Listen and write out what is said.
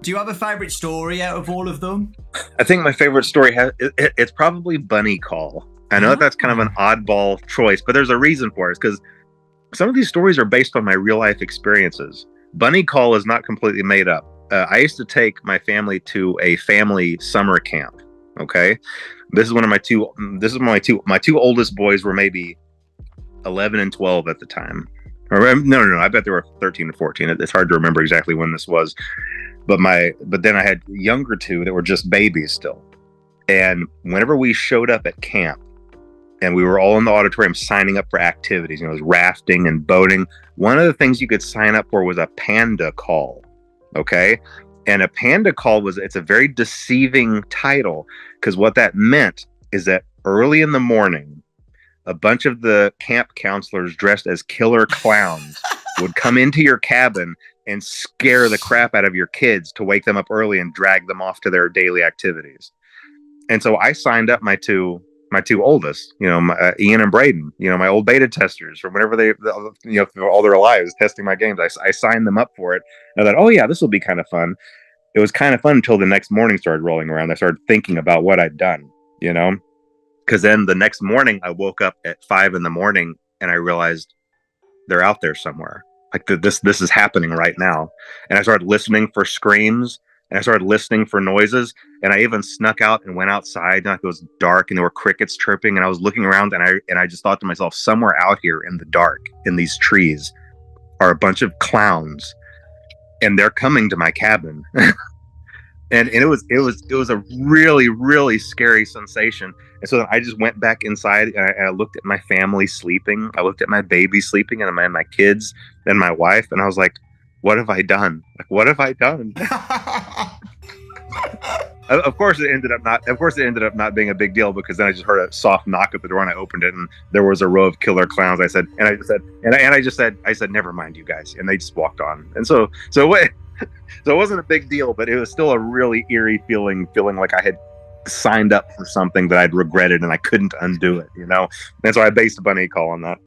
Do you have a favorite story out of all of them? I think my favorite story it's probably Bunny Call. I know that's kind of an oddball choice, but there's a reason for it. It's because some of these stories are based on my real life experiences. Bunny Call is not completely made up. I used to take my family to a family summer camp. Okay, this is one of my two. This is my two oldest boys were maybe 11 and 12 at the time. Or no. I bet they were 13 and 14. It's hard to remember exactly when this was. But then I had younger two that were just babies still. And whenever we showed up at camp and we were all in the auditorium signing up for activities, it was rafting and boating. One of the things you could sign up for was a panda call. Okay. And a panda call it's a very deceiving title, because what that meant is that early in the morning, a bunch of the camp counselors dressed as killer clowns would come into your cabin and scare the crap out of your kids to wake them up early and drag them off to their daily activities. And so I signed up my two oldest, Ian and Braden, my old beta testers from whenever they, through all their lives testing my games. I signed them up for it. And I thought, oh yeah, this will be kind of fun. It was kind of fun until the next morning started rolling around. I started thinking about what I'd done, because then the next morning I woke up at 5 a.m. and I realized they're out there somewhere. Like this is happening right now. And I started listening for screams, and I started listening for noises. And I even snuck out and went outside, and it was dark and there were crickets chirping, and I was looking around, and I just thought to myself, somewhere out here in the dark in these trees are a bunch of clowns, and they're coming to my cabin. And it was a really, really scary sensation. And so then I just went back inside, and I looked at my family sleeping. I looked at my baby sleeping, and my kids and my wife, and I was like, what have I done? Like, what have I done? Of course it ended up not being a big deal, because then I just heard a soft knock at the door, and I opened it, and there was a row of killer clowns. I said, never mind, you guys. And they just walked on. And so it wasn't a big deal, but it was still a really eerie feeling like I had signed up for something that I'd regretted and I couldn't undo it, And so I based Bunny Call on that.